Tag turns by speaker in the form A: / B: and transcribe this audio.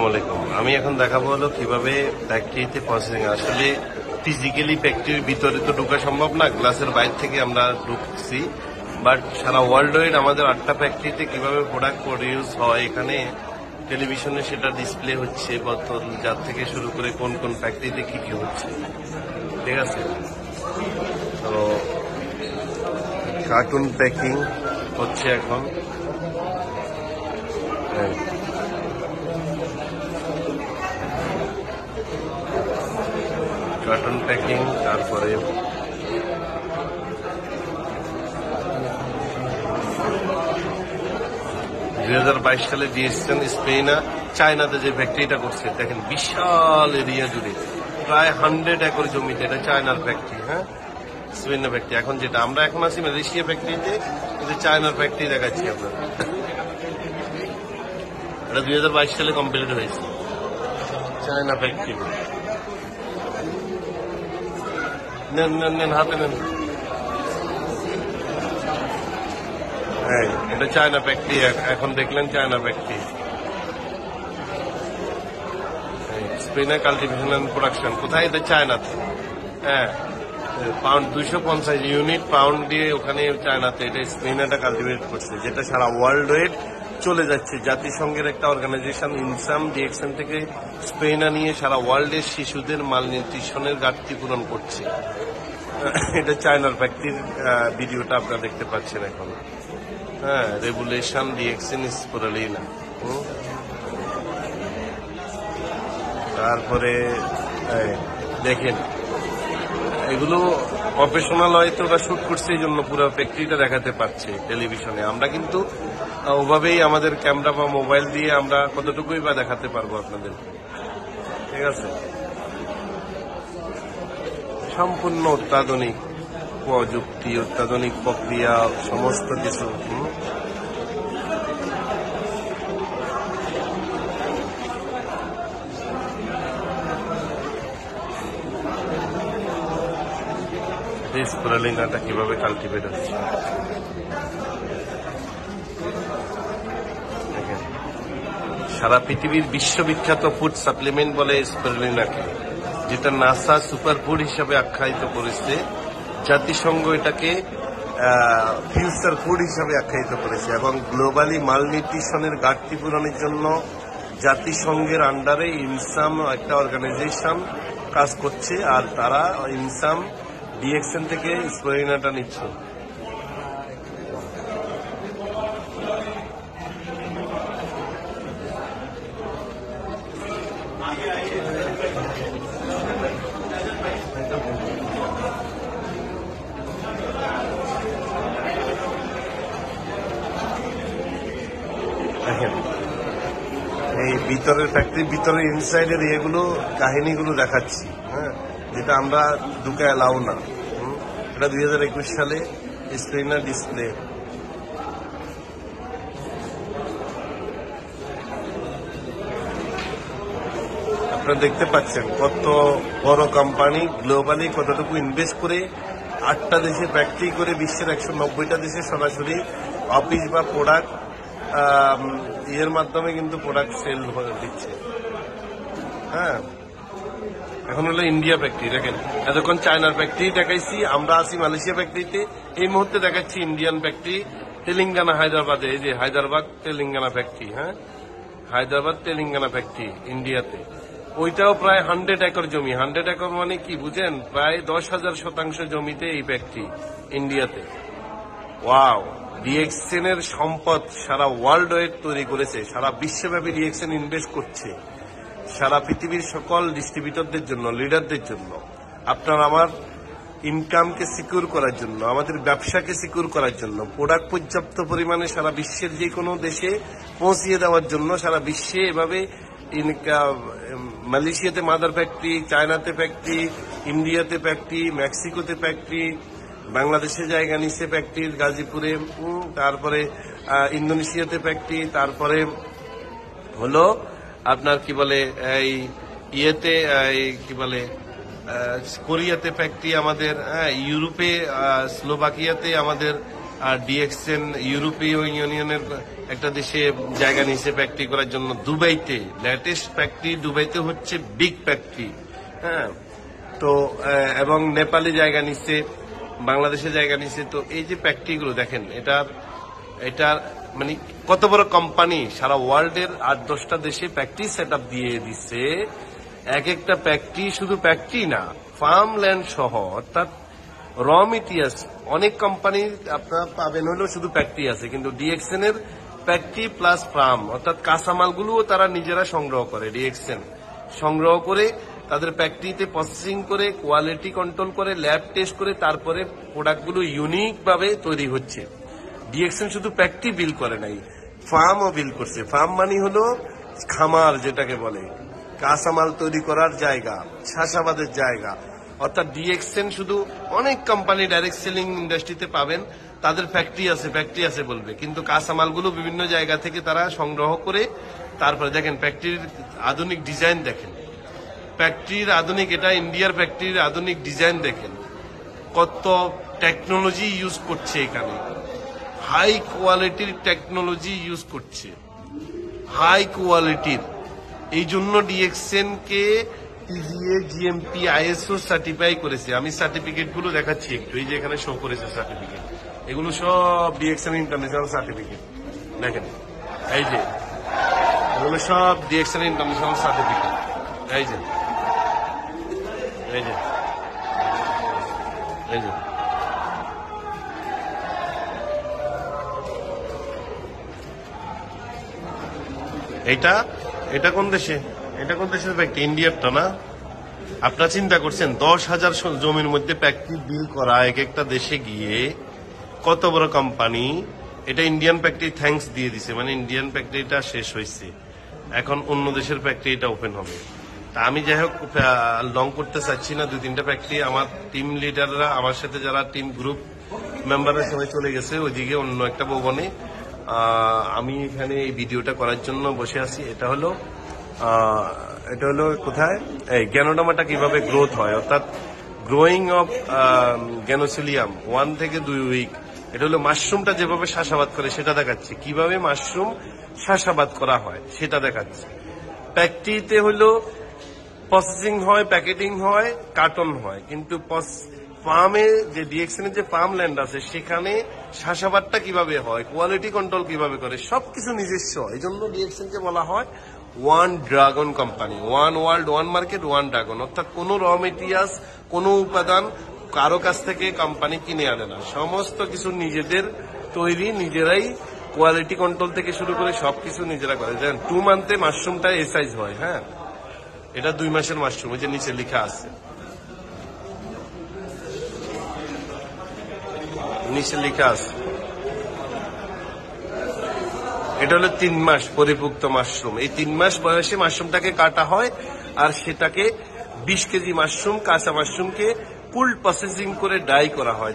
A: আসসালামাইকুম। আমি এখন দেখাবো হলো কিভাবে ফ্যাক্টরিতে প্রসেসিং। আসলে ফিজিক্যালি ফ্যাক্টরির ভিতরে তো ঢোকা সম্ভব না, গ্লাসের বাইরে থেকে আমরা ঢুকছি। বাট সারা ওয়ার্ল্ড ওয়াইড আমাদের 8টা ফ্যাক্টরিতে কিভাবে প্রোডাক্ট প্রডিউস হয়, এখানে টেলিভিশনে সেটা ডিসপ্লে হচ্ছে, বোতল যার থেকে শুরু করে কোন কোন ফ্যাক্টরিতে কি কি হচ্ছে। ঠিক আছে, তো কার্টুন প্যাকিং হচ্ছে এখন। হ্যাঁ, কার্টুন প্যাকিং। তারপরে 2022 সালে দিয়েছেন স্পেন চায়নাতে যে ফ্যাক্টরিটা করছে, দেখেন বিশাল এরিয়া জুড়ে প্রায় 100 একর জমিতে। এটা চায়নার ফ্যাক্টরি, হ্যাঁ, স্পেনের ফ্যাক্টরি। এখন যেটা আমরা এখন আছি মালয়েশিয়া ফ্যাক্টরিতে, কিন্তু চায়নার ফ্যাক্টরি দেখাচ্ছি আপনার। এটা 2022 সালে কমপ্লিট হয়েছে, চায়না ফ্যাক্টরি। নেন নেন নেন, হাতে নেন। হ্যাঁ, এটা চায়না ফ্যাক্টরি। এখন দেখলেন চায়না ফ্যাক্টরি। স্পেনের কাল্টিভেশন এন্ড প্রোডাকশন কোথায়? এটা চায়নাতে। হ্যাঁ, পাউন্ড 250 ইউনিট পাউন্ড দিয়ে ওখানে চায়নাতে এটা স্পেন এটা কাল্টিভেট করছে, যেটা সারা ওয়ার্ল্ড ওয়েড চলে যাচ্ছে। জাতিসংঘের একটা অর্গানাইজেশন ইনসাম ডিএক্সএন থেকে স্পেনা নিয়ে সারা ওয়ার্ল্ডের শিশুদের মাল নিউট্রিশনের ঘাটতি পূরণ করছে। এটা চায়নার ফ্যাক্টরির ভিডিওটা আপনারা দেখতে পাচ্ছেন এখন। হ্যাঁ, রেগুলেশন ডিএক্সএন স্পোরালিনা। তারপরে দেখেন, এগুলো প্রফেশনাল হয়তো ওরা শুট করছে, এই জন্য পুরো ফ্যাক্টরিটা দেখাতে পারছে টেলিভিশনে। আমরা কিন্তু ওভাবেই আমাদের ক্যামেরা বা মোবাইল দিয়ে আমরা কতটুকুই বা দেখাতে পারবো আপনাদের। ঠিক আছে, সম্পূর্ণ অত্যাধুনিক প্রযুক্তি, অত্যাধুনিক প্রক্রিয়া, সমস্ত কিছু। স্পিরুলিনাটা কিভাবে কাল্টিভেট হচ্ছে দেখেন। সারা পৃথিবীর বিশ্ববিখ্যাত ফুড সাপ্লিমেন্ট বলে স্পিরুলিনাকে, যেটা নাসা সুপারফুড হিসাবে আখ্যায়িত করেছে। জাতিসংঘ এটাকে ফিউচার ফুড হিসাবে আখ্যায়িত করেছে, এবং গ্লোবালি মাল নিউট্রিশনের ঘাটতি পূরণের জন্য জাতিসংঘের আন্ডারে ইনসাম একটা অর্গানাইজেশন কাজ করছে, আর তারা ইনসাম ডিএক্সএন থেকে স্পিরুলিনাটা নিচ্ছে। এই ভিতরের ফ্যাক্টরির ভিতরে ইনসাইডের এগুলো কাহিনীগুলো দেখাচ্ছি, হ্যাঁ, যেটা আমরা ঢুকে এলাও না। এটা 2021 সালে স্ক্রিনার ডিসপ্লে। আপনারা দেখতে পাচ্ছেন কত বড় কোম্পানি গ্লোবালি কতটুকু ইনভেস্ট করে 8টা দেশে ফ্যাক্টরি করে বিশ্বের 190টা দেশে সরাসরি অফিস বা প্রোডাক্ট এর মাধ্যমে কিন্তু প্রোডাক্ট সেল দিচ্ছে। হ্যাঁ, এখন হলো ইন্ডিয়া ফ্যাক্টরি। দেখেন, এতক্ষণ চায়নার ফ্যাক্টরি দেখাইছি, আমরা আছি মালয়েশিয়া ফ্যাক্টরিতে। এই মুহূর্তে দেখাচ্ছি ইন্ডিয়ান ফ্যাক্টরি, তেলেঙ্গানা হায়দ্রাবাদে। এই যে হায়দ্রাবাদ তেলেঙ্গানা ফ্যাক্টরি, হ্যাঁ, হায়দ্রাবাদ তেলেঙ্গানা ফ্যাক্টরি ইন্ডিয়াতে। ওইটাও প্রায় 100 একর জমি। 100 একর মানে কি বুঝেন? প্রায় 10,000 শতাংশ জমিতে এই ফ্যাক্টরি ইন্ডিয়াতে। ওয়াও, ডিএক্সএন এর সম্পদ সারা ওয়ার্ল্ড ওয়াইড তৈরি করেছে, সারা বিশ্বব্যাপী ডিএক্সএন ইনভেস্ট করছে সারা পৃথিবীর সকল ডিস্ট্রিবিউটরদের জন্য, লিডারদের জন্য, আপনার আমার ইনকামকে সিকিউর করার জন্য, আমাদের ব্যবসাকে সিকিউর করার জন্য, প্রোডাক্ট পর্যাপ্ত পরিমাণে সারা বিশ্বের যে কোনো দেশে পৌঁছিয়ে দেওয়ার জন্য। সারা বিশ্বে এভাবে মালয়েশিয়াতে মাদার ফ্যাক্টরি, চায়নাতে ফ্যাক্টরি, ইন্ডিয়াতে ফ্যাক্টরি, মেক্সিকোতে ফ্যাক্টরি, বাংলাদেশে জায়গা নিচ্ছে ফ্যাক্টরির গাজীপুরে, তারপরে ইন্দোনেশিয়াতে ফ্যাক্টরি, তারপরে হলো আপনার কি বলে এই ইয়েতে কি বলে কোরিয়াতে ফ্যাক্টরি আমাদের, ইউরোপে স্লোভাকিয়াতে আমাদের আর ডিএক্সএন ইউরোপীয় ইউনিয়নের একটা দেশে জায়গা নিয়েছে ফ্যাক্টরি করার জন্য দুবাইতে। লেটেস্ট ফ্যাক্টরি দুবাইতে হচ্ছে বিগ ফ্যাক্টরি, হ্যাঁ। তো এবং নেপালে জায়গা নিচ্ছে, বাংলাদেশে জায়গা নিচ্ছে। তো এই যে ফ্যাক্টরিগুলো দেখেন, এটা মানে কত বড় কোম্পানি সারা ওয়ার্ল্ডের 8-10টা দেশে ফ্যাক্টরি সেট আপ দিয়ে দিচ্ছে। এক একটা ফ্যাক্টরি শুধু ফ্যাক্টরি না, ফার্ম ল্যান্ড সহ, অর্থাৎ র মেটেরিয়ালস অনেক কোম্পানি আপনার পাবেন হলো শুধু ফ্যাক্টরি আছে, কিন্তু ডিএক্সএন এর ফ্যাক্টরি প্লাস ফার্ম, অর্থাৎ কাঁচামালগুলোও তারা নিজেরা সংগ্রহ করে। ডিএক্সএন সংগ্রহ করে তাদের ফ্যাক্টরিতে প্রসেসিং করে, কোয়ালিটি কন্ট্রোল করে, ল্যাব টেস্ট করে, তারপরে প্রোডাক্টগুলো ইউনিক ভাবে তৈরি হচ্ছে। ডিএক্সএন শুধু ফ্যাক্টরি বিল করে নাই, ফার্মও বিল করছে। ফার্ম মানে হলো খামার, যেটাকে বলে কাঁচামাল তৈরি করার জায়গা, চাষাবাদের জায়গা। অর্থাৎ ডিএক্সএন শুধু অনেক কোম্পানি ডাইরেক্ট সেলিং ইন্ডাস্ট্রিতে পাবেন, তাদের ফ্যাক্টরি আছে বলবে, কিন্তু কাঁচামালগুলো বিভিন্ন জায়গা থেকে তারা সংগ্রহ করে তারপরে দেখেন ফ্যাক্টরির আধুনিক ডিজাইন দেখেন, ফ্যাক্টরির আধুনিক, এটা ইন্ডিয়ার ফ্যাক্টরির আধুনিক ডিজাইন দেখেন, কত টেকনোলজি ইউজ করছে এখানে, হাই কোয়ালিটির টেকনোলজি ইউজ করছে, হাই কোয়ালিটির। এই জন্য ডিএক্সএন কে টিজিএ জিএমপি আইএসও সার্টিফাই করেছে। আমি সার্টিফিকেট গুলো দেখাচ্ছি একটু, এই যে এখানে শো করেছে সার্টিফিকেট, এগুলো সব ডিএক্সএন ইন্টারন্যাশনাল সার্টিফিকেট। দেখেন এই যে এগুলো সব ডিএক্সএন ইন্টারন্যাশনাল সার্টিফিকেট। এই যে এই যে এই যে এটা কোন দেশে, এটা কোন দেশের ফ্যাক্টরি? ইন্ডিয়ারটা না? আপনারা চিন্তা করছেন 10,000 জমির মধ্যে ফ্যাক্টরি বিল করা এক একটা দেশে গিয়ে, কত বড় কোম্পানি। এটা ইন্ডিয়ান ফ্যাক্টরি থ্যাঙ্কস দিয়ে দিছে, মানে ইন্ডিয়ান ফ্যাক্টরিটা শেষ হয়েছে, এখন অন্য দেশের ফ্যাক্টরিটা ওপেন হবে। তা আমি যাই হোক লং করতে চাচ্ছি না, 2-3টা ফ্যাক্টরি আমার টিম লিডাররা, আমার সাথে যারা টিম গ্রুপ মেম্বাররা সবাই চলে গেছে ওইদিকে অন্য একটা ভবনে। আমি এখানে এই ভিডিওটা করার জন্য বসে আছি। এটা হলো কোথায়, এই গ্যানোডামাটা কিভাবে গ্রোথ হয়, অর্থাৎ গ্রোয়িং অফ গ্যানোসিলিয়াম 1 থেকে 2 উইক। এটা হলো মাশরুমটা যেভাবে চাষাবাদ করে সেটা দেখাচ্ছে, কিভাবে মাশরুম চাষাবাদ করা হয় সেটা দেখাচ্ছে। ফ্যাক্টরিতে হলো প্রসেসিং হয়, প্যাকেটিং হয়, কার্টন হয়, কিন্তু ফার্মে যে ডিএক্সএন এর যে ফার্ম ল্যান্ড আছে সেখানে চাষাবাদটা কিভাবে হয়, কোয়ালিটি কন্ট্রোল কিভাবে করে, সবকিছু নিজস্ব। এই জন্য ডিএক্সএন কে বলা হয় one dragon company, one world, one market, one dragon. অর্থাৎ কোনো র মেটেরিয়ালস, কোনো উপাদান কারো কাছ থেকে কোম্পানি কিনে আনে না, সমস্ত কিছু নিজেদের তৈরি, নিজেরাই কোয়ালিটি কন্ট্রোল থেকে শুরু করে সবকিছু নিজেরা করে। যেমন 2 মান্থে মাশরুমটা এই সাইজ হয়, হ্যাঁ, এটা 2 মাসের মাশরুম, এই যে নিচে লেখা আছে, নিচে লেখা আছে। এটা হলো 3 মাস পরিপুক্ত মাশরুম। এই 3 মাস বয়সে মাশরুমটাকে কাটা হয়, আর সেটাকে 20 কেজি মাশরুম, কাঁচা মাশরুমকে ফুল প্রসেসিং করে ডাই করা হয়।